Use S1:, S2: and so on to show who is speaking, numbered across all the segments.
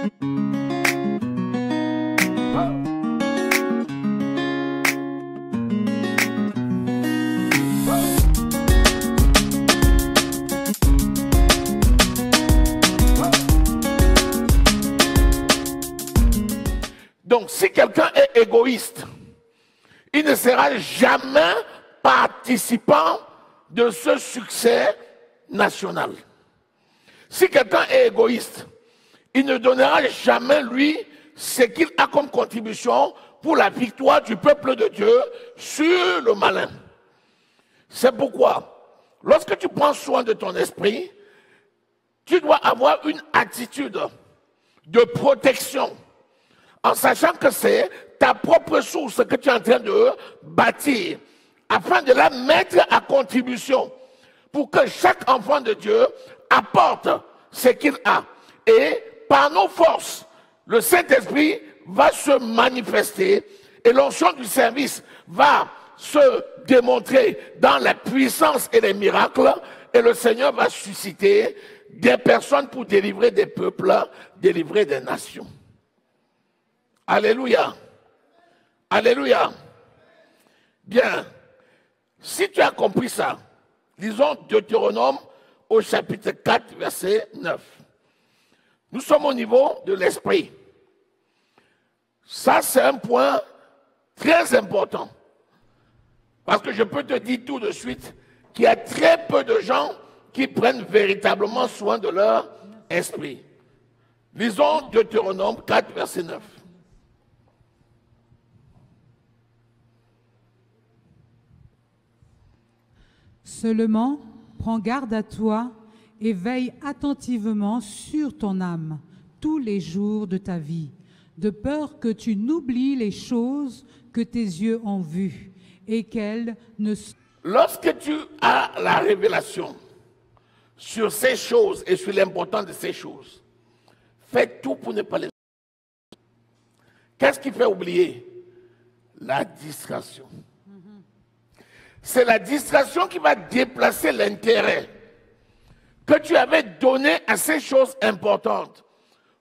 S1: Donc, si quelqu'un est égoïste, il ne sera jamais participant de ce succès national. Si quelqu'un est égoïste, il ne donnera jamais, lui, ce qu'il a comme contribution pour la victoire du peuple de Dieu sur le malin. C'est pourquoi, lorsque tu prends soin de ton esprit, tu dois avoir une attitude de protection, en sachant que c'est ta propre source que tu es en train de bâtir, afin de la mettre à contribution, pour que chaque enfant de Dieu apporte ce qu'il a. Et par nos forces, le Saint-Esprit va se manifester et l'onction du service va se démontrer dans la puissance et les miracles, et le Seigneur va susciter des personnes pour délivrer des peuples, délivrer des nations. Alléluia. Alléluia. Bien. Si tu as compris ça, lisons Deutéronome au chapitre 4, verset 9. Nous sommes au niveau de l'esprit. Ça, c'est un point très important. Parce que je peux te dire tout de suite qu'il y a très peu de gens qui prennent véritablement soin de leur esprit. Lisons Deutéronome 4, verset 9.
S2: Seulement, prends garde à toi et veille attentivement sur ton âme tous les jours de ta vie, de peur que tu n'oublies les choses que tes yeux ont vues et qu'elles ne...
S1: Lorsque tu as la révélation sur ces choses et sur l'importance de ces choses, fais tout pour ne pas les oublier. Qu'est-ce qui fait oublier? La distraction. C'est la distraction qui va déplacer l'intérêt que tu avais donné à ces choses importantes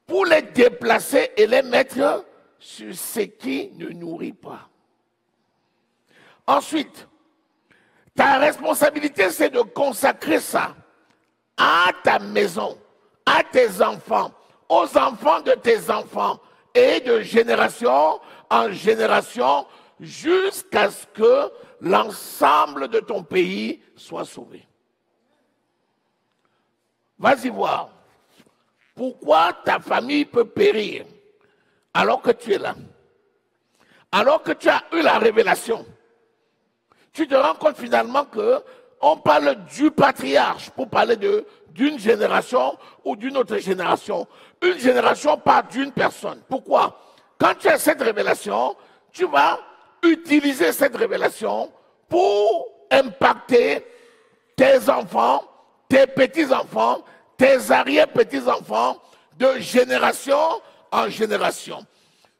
S1: pour les déplacer et les mettre sur ce qui ne nourrit pas. Ensuite, ta responsabilité, c'est de consacrer ça à ta maison, à tes enfants, aux enfants de tes enfants et de génération en génération jusqu'à ce que l'ensemble de ton pays soit sauvé. Vas-y voir. Pourquoi ta famille peut périr alors que tu es là? Alors que tu as eu la révélation. Tu te rends compte finalement qu'on parle du patriarche pour parler d'une génération ou d'une autre génération. Une génération part d'une personne. Pourquoi? Quand tu as cette révélation, tu vas utiliser cette révélation pour impacter tes enfants, tes petits-enfants, tes arrière-petits-enfants, de génération en génération.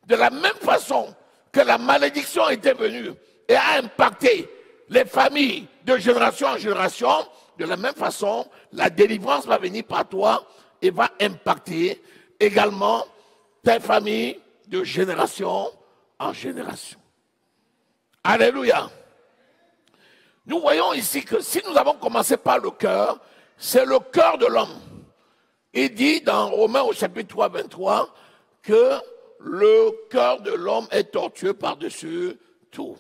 S1: De la même façon que la malédiction était venue et a impacté les familles de génération en génération, de la même façon, la délivrance va venir par toi et va impacter également tes familles de génération en génération. Alléluia. Nous voyons ici que si nous avons commencé par le cœur, c'est le cœur de l'homme. Il dit dans Romains au chapitre 3, 23, que le cœur de l'homme est tortueux par-dessus tout.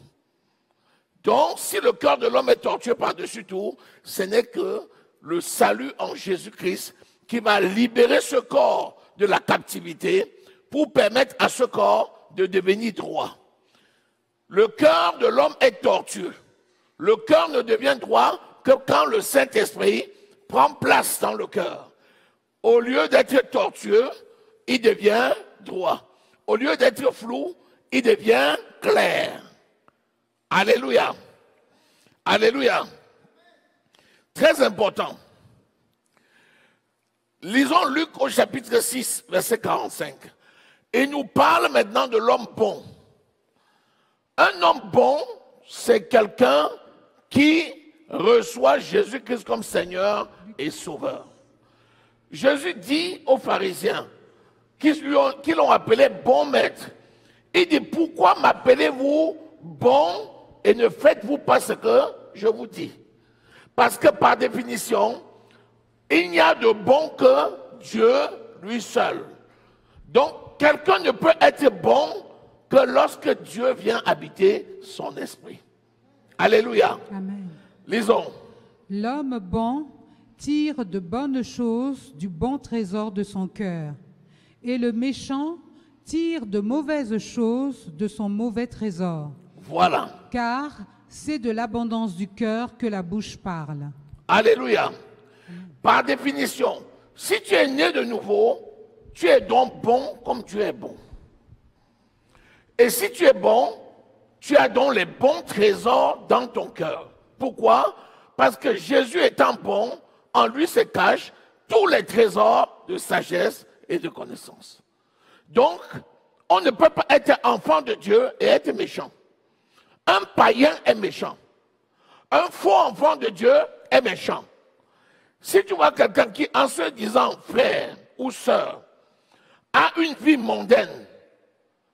S1: Donc, si le cœur de l'homme est tortueux par-dessus tout, ce n'est que le salut en Jésus-Christ qui va libérer ce corps de la captivité pour permettre à ce corps de devenir droit. Le cœur de l'homme est tortueux. Le cœur ne devient droit que quand le Saint-Esprit prend place dans le cœur. Au lieu d'être tortueux, il devient droit. Au lieu d'être flou, il devient clair. Alléluia. Alléluia. Très important. Lisons Luc au chapitre 6, verset 45. Il nous parle maintenant de l'homme bon. Un homme bon, c'est quelqu'un qui reçoit Jésus-Christ comme Seigneur et Sauveur. Jésus dit aux pharisiens qui l'ont appelé bon maître. Il dit, pourquoi m'appelez-vous bon et ne faites-vous pas ce que je vous dis? Parce que par définition, il n'y a de bon que Dieu lui seul. Donc, quelqu'un ne peut être bon que lorsque Dieu vient habiter son esprit. Alléluia.
S2: Amen.
S1: Lisons.
S2: L'homme bon tire de bonnes choses du bon trésor de son cœur, et le méchant tire de mauvaises choses de son mauvais trésor.
S1: Voilà.
S2: Car c'est de l'abondance du cœur que la bouche parle.
S1: Alléluia. Par définition, si tu es né de nouveau, tu es donc bon comme tu es bon. Et si tu es bon, tu as donc les bons trésors dans ton cœur. Pourquoi? Parce que Jésus étant bon, en lui se cachent tous les trésors de sagesse et de connaissance. Donc, on ne peut pas être enfant de Dieu et être méchant. Un païen est méchant. Un faux enfant de Dieu est méchant. Si tu vois quelqu'un qui, en se disant frère ou sœur, a une vie mondaine,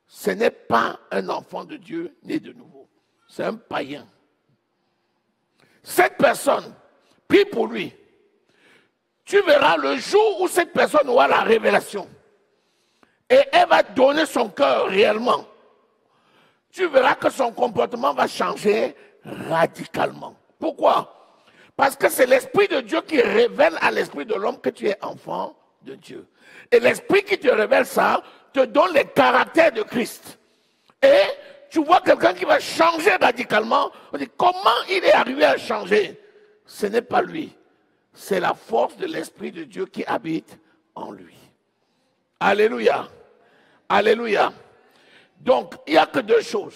S1: ce n'est pas un enfant de Dieu né de nouveau. C'est un païen. Cette personne, prie pour lui. Tu verras le jour où cette personne aura la révélation. Et elle va donner son cœur réellement. Tu verras que son comportement va changer radicalement. Pourquoi? Parce que c'est l'Esprit de Dieu qui révèle à l'esprit de l'homme que tu es enfant de Dieu. Et l'Esprit qui te révèle ça, te donne les caractères de Christ. Et tu vois quelqu'un qui va changer radicalement. On dit, comment il est arrivé à changer? Ce n'est pas lui. C'est la force de l'Esprit de Dieu qui habite en lui. Alléluia. Alléluia. Donc, il n'y a que deux choses.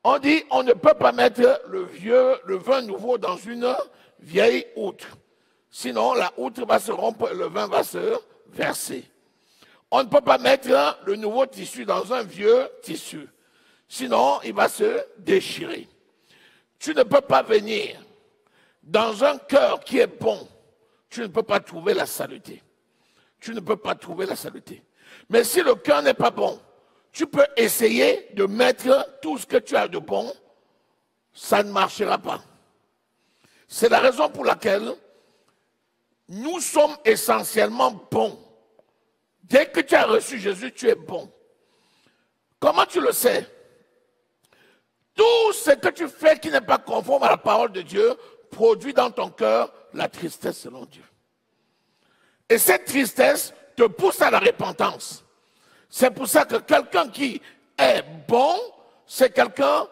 S1: On dit, on ne peut pas mettre le vin nouveau dans une vieille outre. Sinon, la outre va se rompre et le vin va se verser. On ne peut pas mettre le nouveau tissu dans un vieux tissu. Sinon, il va se déchirer. Tu ne peux pas venir dans un cœur qui est bon. Tu ne peux pas trouver la saluté. Tu ne peux pas trouver la saluté. Mais si le cœur n'est pas bon, tu peux essayer de mettre tout ce que tu as de bon, ça ne marchera pas. C'est la raison pour laquelle nous sommes essentiellement bons. Dès que tu as reçu Jésus, tu es bon. Comment tu le sais? Tout ce que tu fais qui n'est pas conforme à la parole de Dieu produit dans ton cœur la tristesse selon Dieu. Et cette tristesse te pousse à la repentance. C'est pour ça que quelqu'un qui est bon, c'est quelqu'un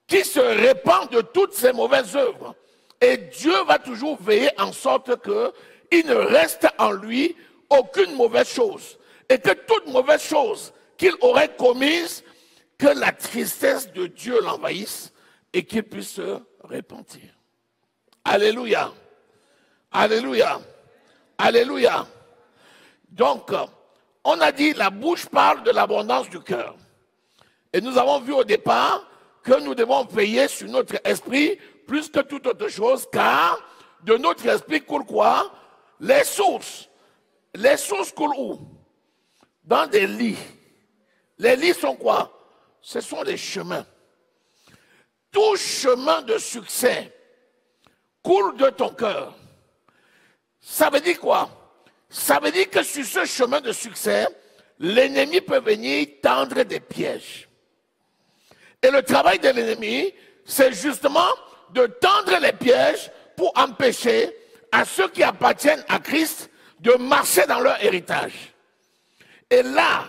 S1: qui se répand de toutes ses mauvaises œuvres. Et Dieu va toujours veiller en sorte qu'il ne reste en lui aucune mauvaise chose. Et que toute mauvaise chose qu'il aurait commise, que la tristesse de Dieu l'envahisse et qu'il puisse se repentir. Alléluia. Alléluia. Alléluia. Donc, on a dit la bouche parle de l'abondance du cœur. Et nous avons vu au départ que nous devons veiller sur notre esprit plus que toute autre chose, car de notre esprit coule quoi? Les sources. Les sources coulent où? Dans des lits. Les lits sont quoi? Ce sont des chemins. Tout chemin de succès coule de ton cœur. Ça veut dire quoi? Ça veut dire que sur ce chemin de succès, l'ennemi peut venir tendre des pièges. Et le travail de l'ennemi, c'est justement de tendre les pièges pour empêcher à ceux qui appartiennent à Christ de marcher dans leur héritage. Et là,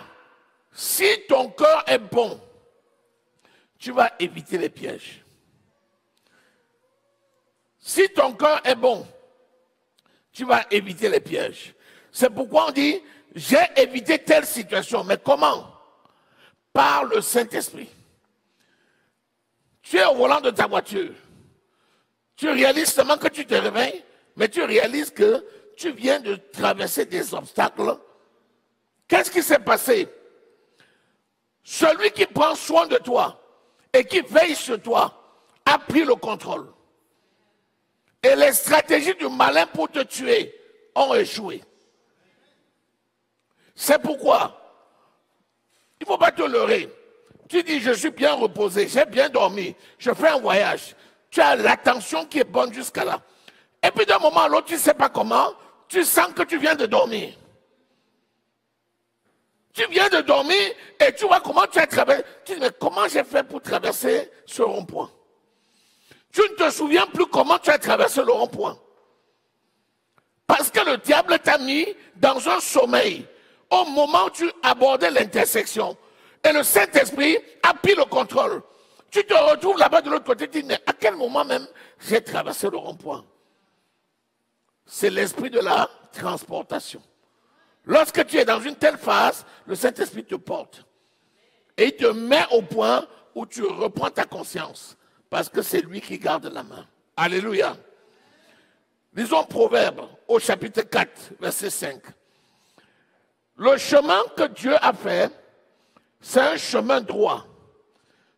S1: si ton cœur est bon, tu vas éviter les pièges. Si ton cœur est bon, tu vas éviter les pièges. C'est pourquoi on dit, j'ai évité telle situation. Mais comment? Par le Saint-Esprit. Tu es au volant de ta voiture. Tu réalises seulement que tu te réveilles, mais tu réalises que tu viens de traverser des obstacles. Qu'est-ce qui s'est passé? Celui qui prend soin de toi et qui veille sur toi a pris le contrôle. Et les stratégies du malin pour te tuer ont échoué. C'est pourquoi il ne faut pas te leurrer. Tu dis, je suis bien reposé, j'ai bien dormi, je fais un voyage. Tu as l'attention qui est bonne jusqu'à là. Et puis d'un moment à l'autre, tu ne sais pas comment, tu sens que tu viens de dormir. Tu viens de dormir et tu vois comment tu as traversé. Tu dis, mais comment j'ai fait pour traverser ce rond-point? Tu ne te souviens plus comment tu as traversé le rond-point. Parce que le diable t'a mis dans un sommeil au moment où tu abordais l'intersection. Et le Saint-Esprit a pris le contrôle. Tu te retrouves là-bas de l'autre côté, tu dis, mais à quel moment même j'ai traversé le rond-point? C'est l'esprit de la transportation. Lorsque tu es dans une telle phase, le Saint-Esprit te porte. Et il te met au point où tu reprends ta conscience. Parce que c'est lui qui garde la main. Alléluia. Lisons Proverbe au chapitre 4, verset 5. Le chemin que Dieu a fait, c'est un chemin droit.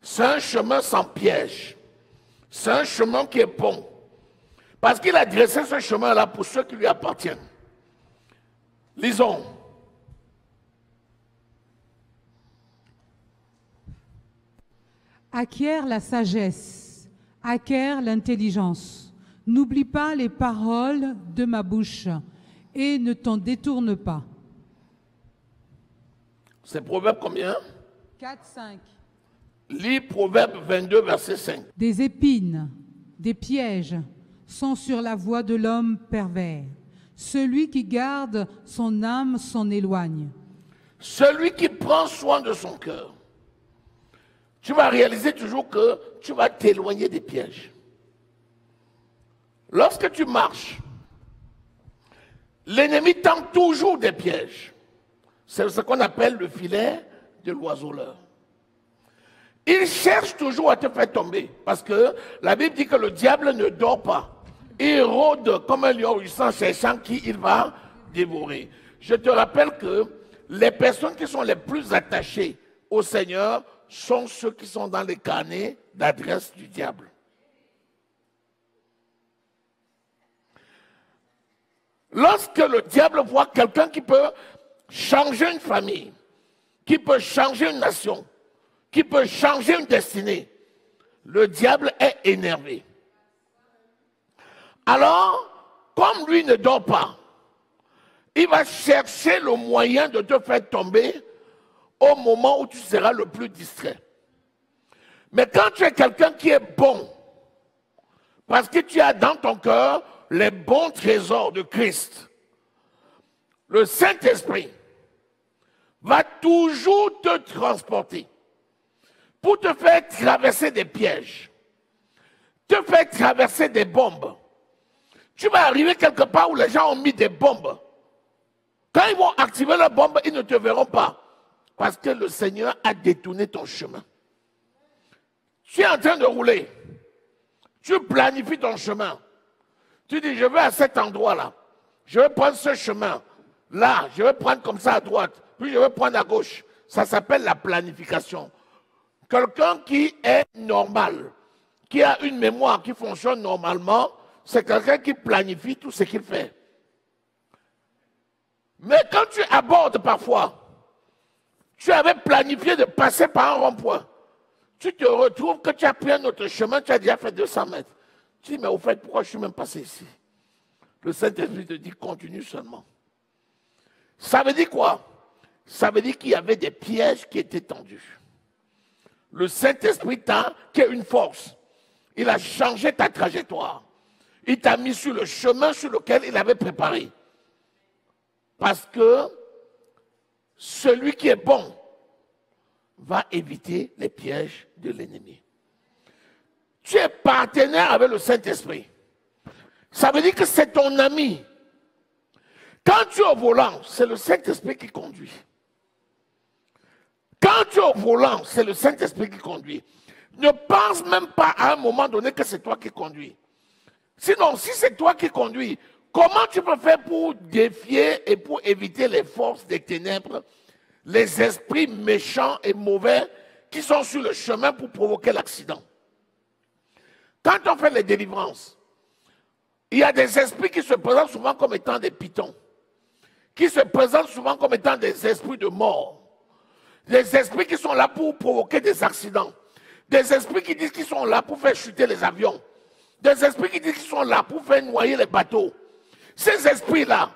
S1: C'est un chemin sans piège. C'est un chemin qui est bon. Parce qu'il a dressé ce chemin-là pour ceux qui lui appartiennent. Lisons.
S2: Acquiert la sagesse, acquiert l'intelligence. N'oublie pas les paroles de ma bouche et ne t'en détourne pas.
S1: C'est Proverbe combien?
S2: 4, 5.
S1: Lis Proverbe 22, verset 5.
S2: Des épines, des pièges sont sur la voie de l'homme pervers. Celui qui garde son âme s'en éloigne.
S1: Celui qui prend soin de son cœur. Tu vas réaliser toujours que tu vas t'éloigner des pièges. Lorsque tu marches, l'ennemi tente toujours des pièges. C'est ce qu'on appelle le filet de l'oiseleur. Il cherche toujours à te faire tomber. Parce que la Bible dit que le diable ne dort pas. Il rôde comme un lion ruissant cherchant qui il va dévorer. Je te rappelle que les personnes qui sont les plus attachées au Seigneur sont ceux qui sont dans les carnets d'adresse du diable. Lorsque le diable voit quelqu'un qui peut changer une famille, qui peut changer une nation, qui peut changer une destinée, le diable est énervé. Alors, comme lui ne dort pas, il va chercher le moyen de te faire tomber au moment où tu seras le plus distrait. Mais quand tu es quelqu'un qui est bon, parce que tu as dans ton cœur les bons trésors de Christ, le Saint-Esprit va toujours te transporter pour te faire traverser des pièges, te faire traverser des bombes. Tu vas arriver quelque part où les gens ont mis des bombes. Quand ils vont activer la bombe, ils ne te verront pas. Parce que le Seigneur a détourné ton chemin. Tu es en train de rouler. Tu planifies ton chemin. Tu dis, je vais à cet endroit-là. Je vais prendre ce chemin. Là, je vais prendre comme ça à droite. Puis je vais prendre à gauche. Ça s'appelle la planification. Quelqu'un qui est normal, qui a une mémoire qui fonctionne normalement, c'est quelqu'un qui planifie tout ce qu'il fait. Mais quand tu abordes parfois, tu avais planifié de passer par un rond-point. Tu te retrouves que tu as pris un autre chemin, tu as déjà fait 200 mètres. Tu dis, mais au fait, pourquoi je suis même passé ici? Le Saint-Esprit te dit, continue seulement. Ça veut dire quoi? Ça veut dire qu'il y avait des pièges qui étaient tendus. Le Saint-Esprit t'a, qui est une force, il a changé ta trajectoire. Il t'a mis sur le chemin sur lequel il avait préparé. Parce que celui qui est bon va éviter les pièges de l'ennemi. Tu es partenaire avec le Saint-Esprit. Ça veut dire que c'est ton ami. Quand tu es au volant, c'est le Saint-Esprit qui conduit. Quand tu es au volant, c'est le Saint-Esprit qui conduit. Ne pense même pas à un moment donné que c'est toi qui conduis. Sinon, si c'est toi qui conduis, comment tu peux faire pour défier et pour éviter les forces des ténèbres, les esprits méchants et mauvais qui sont sur le chemin pour provoquer l'accident? Quand on fait les délivrances, il y a des esprits qui se présentent souvent comme étant des pitons, qui se présentent souvent comme étant des esprits de mort. Des esprits qui sont là pour provoquer des accidents. Des esprits qui disent qu'ils sont là pour faire chuter les avions. Des esprits qui disent qu'ils sont là pour faire noyer les bateaux. Ces esprits-là,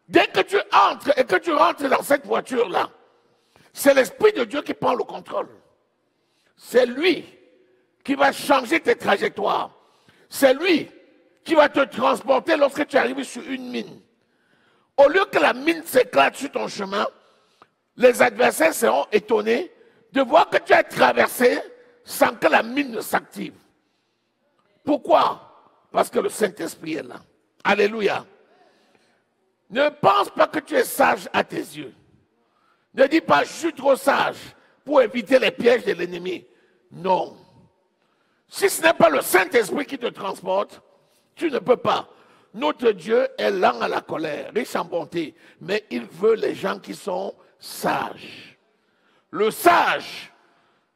S1: dès que tu entres et que tu rentres dans cette voiture-là, c'est l'Esprit de Dieu qui prend le contrôle. C'est lui qui va changer tes trajectoires. C'est lui qui va te transporter lorsque tu arrives sur une mine. Au lieu que la mine s'éclate sur ton chemin, les adversaires seront étonnés de voir que tu as traversé sans que la mine ne s'active. Pourquoi? Parce que le Saint-Esprit est là. Alléluia. Ne pense pas que tu es sage à tes yeux. Ne dis pas, je suis trop sage pour éviter les pièges de l'ennemi. Non. Si ce n'est pas le Saint-Esprit qui te transporte, tu ne peux pas. Notre Dieu est lent à la colère, riche en bonté, mais il veut les gens qui sont sages. Le sage,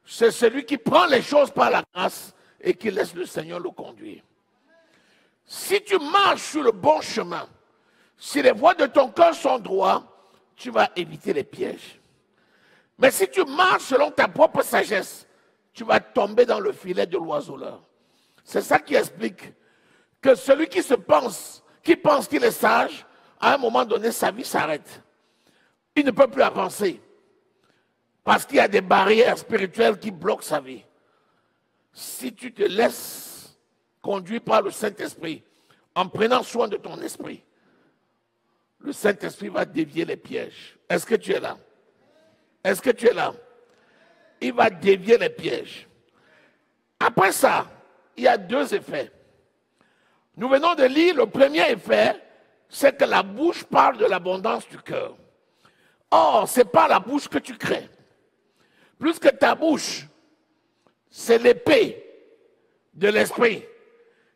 S1: c'est celui qui prend les choses par la grâce et qui laisse le Seigneur le conduire. Si tu marches sur le bon chemin, si les voies de ton cœur sont droites, tu vas éviter les pièges. Mais si tu marches selon ta propre sagesse, tu vas tomber dans le filet de l'oiseleur. C'est ça qui explique que celui qui pense qu'il est sage, à un moment donné, sa vie s'arrête. Il ne peut plus avancer. Parce qu'il y a des barrières spirituelles qui bloquent sa vie. Si tu te laisses conduire par le Saint-Esprit, en prenant soin de ton esprit, le Saint-Esprit va dévier les pièges. Est-ce que tu es là? Est-ce que tu es là? Il va dévier les pièges. Après ça, il y a deux effets. Nous venons de lire le premier effet, c'est que la bouche parle de l'abondance du cœur. Or, ce n'est pas la bouche que tu crées. Plus que ta bouche, c'est l'épée de l'esprit.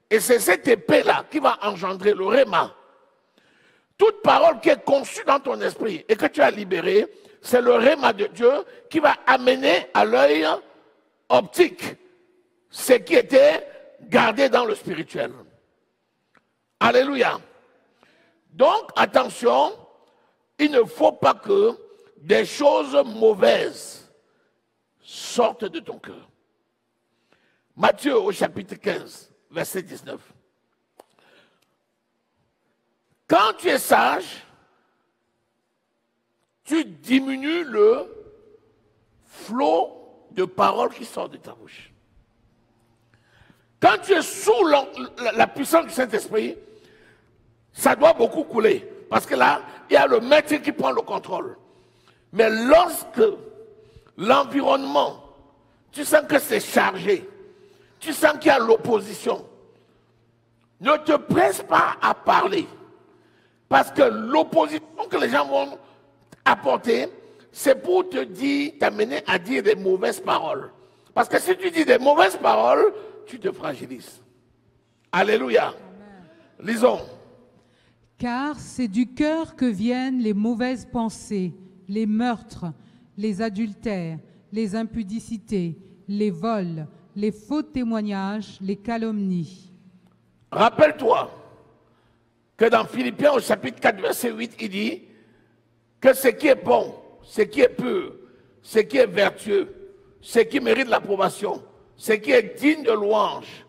S1: Et c'est cette épée-là qui va engendrer le réma. Toute parole qui est conçue dans ton esprit et que tu as libérée, c'est le réma de Dieu qui va amener à l'œil optique ce qui était gardé dans le spirituel. Alléluia. Donc, attention, il ne faut pas que des choses mauvaises sortent de ton cœur. Matthieu au chapitre 15, verset 19. Quand tu es sage, tu diminues le flot de paroles qui sort de ta bouche. Quand tu es sous la puissance du Saint-Esprit, ça doit beaucoup couler. Parce que là, il y a le maître qui prend le contrôle. Mais lorsque l'environnement, tu sens que c'est chargé, tu sens qu'il y a l'opposition, ne te presse pas à parler. Parce que l'opposition que les gens vont apporter, c'est pour te dire, t'amener à dire des mauvaises paroles. Parce que si tu dis des mauvaises paroles, tu te fragilises. Alléluia. Amen. Lisons.
S2: Car c'est du cœur que viennent les mauvaises pensées, les meurtres, les adultères, les impudicités, les vols, les faux témoignages, les calomnies.
S1: Rappelle-toi que dans Philippiens au chapitre 4, verset 8, il dit que ce qui est bon, ce qui est pur, ce qui est vertueux, ce qui mérite l'approbation, ce qui est digne de louange,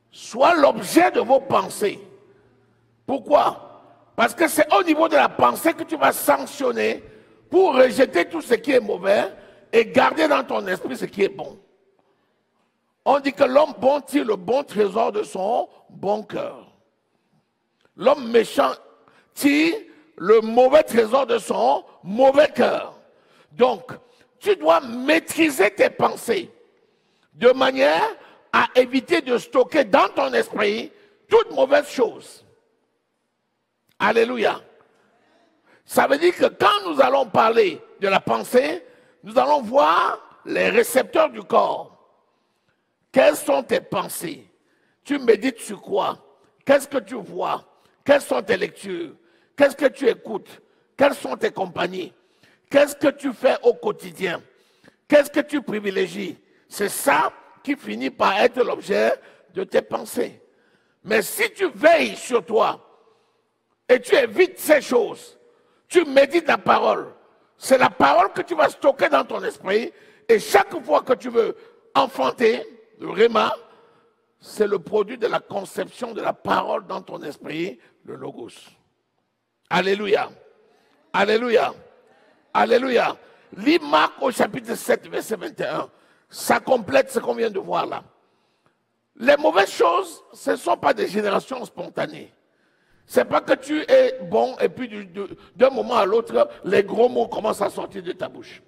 S1: soit l'objet de vos pensées. Pourquoi? Parce que c'est au niveau de la pensée que tu vas sanctionner pour rejeter tout ce qui est mauvais et garder dans ton esprit ce qui est bon. On dit que l'homme bon tire le bon trésor de son bon cœur. L'homme méchant tire le mauvais trésor de son mauvais cœur. Donc, tu dois maîtriser tes pensées de manière à éviter de stocker dans ton esprit toute mauvaise chose. Alléluia. Ça veut dire que quand nous allons parler de la pensée, nous allons voir les récepteurs du corps. Quelles sont tes pensées? Tu médites sur quoi? Qu'est-ce que tu vois? Quelles sont tes lectures? Qu'est-ce que tu écoutes? Quelles sont tes compagnies? Qu'est-ce que tu fais au quotidien? Qu'est-ce que tu privilégies? C'est ça qui finit par être l'objet de tes pensées. Mais si tu veilles sur toi et tu évites ces choses, tu médites la parole. C'est la parole que tu vas stocker dans ton esprit. Et chaque fois que tu veux enfanter, le réma, c'est le produit de la conception de la parole dans ton esprit, le logos. Alléluia. Alléluia. Alléluia. Lis Marc au chapitre 7, verset 21. Ça complète ce qu'on vient de voir là. Les mauvaises choses, ce ne sont pas des générations spontanées. Ce n'est pas que tu es bon et puis d'un moment à l'autre, les gros mots commencent à sortir de ta bouche.